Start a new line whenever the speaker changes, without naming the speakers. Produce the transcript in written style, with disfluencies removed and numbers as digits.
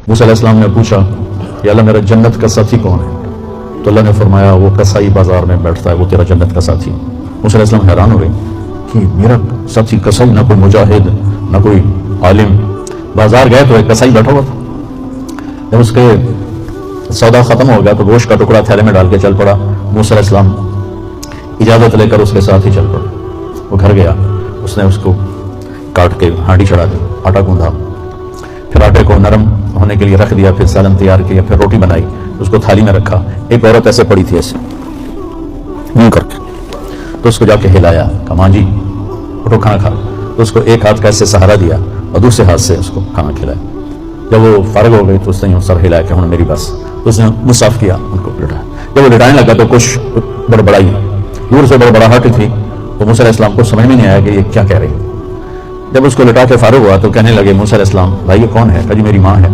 मूसा अलैहिस्सलाम ने पूछा कि अल्लाह मेरा जन्नत का साथी कौन है? तो अल्लाह ने फरमाया वो कसाई बाजार में बैठता है, वो तेरा जन्नत का साथी। मूसा अलैहिस्सलाम हैरान हो गए कि मेरा साथी कसाई, ना कोई मुजाहिद ना कोई आलिम। बाजार गए तो एक कसाई बैठा हुआ था। जब उसके सौदा खत्म हो गया तो गोश्त का टुकड़ा थैले में डाल के चल पड़ा। मूसा अलैहिस्सलाम इजाजत लेकर उसके साथ ही चल पड़ा। वो घर गया, उसने उसको काट के हांडी चढ़ा दी, आटा गूंधा, फिर आटे को नरम होने के लिए रख दिया, फिर सालन तैयार किया, फिर रोटी बनाई, उसको थाली में रखा। एक औरत ऐसे पड़ी थी ऐसे यूं करके, तो उसको जाके हिलाया, कहा मां जी उठो खाना खा। तो उसको एक हाथ का ऐसे सहारा दिया और दूसरे हाथ से उसको खाना खिलाया। जब वो फारग हो गई तो उसने सर हिलाया कि मेरी बस। तो उसने मुसाफ किया, उनको लिटाया। जब वो लिटाने लगा तो कुछ बड़बड़ाई, दूर से बड़बड़ाहट थी। तो मूसा अलैहिस्सलाम को समझ में नहीं आया कि ये क्या कह रही है। जब उसको लिटा के फारूक हुआ तो कहने लगे मूसा अलैहिस्सलाम भाई ये कौन है? कहा जी मेरी माँ है।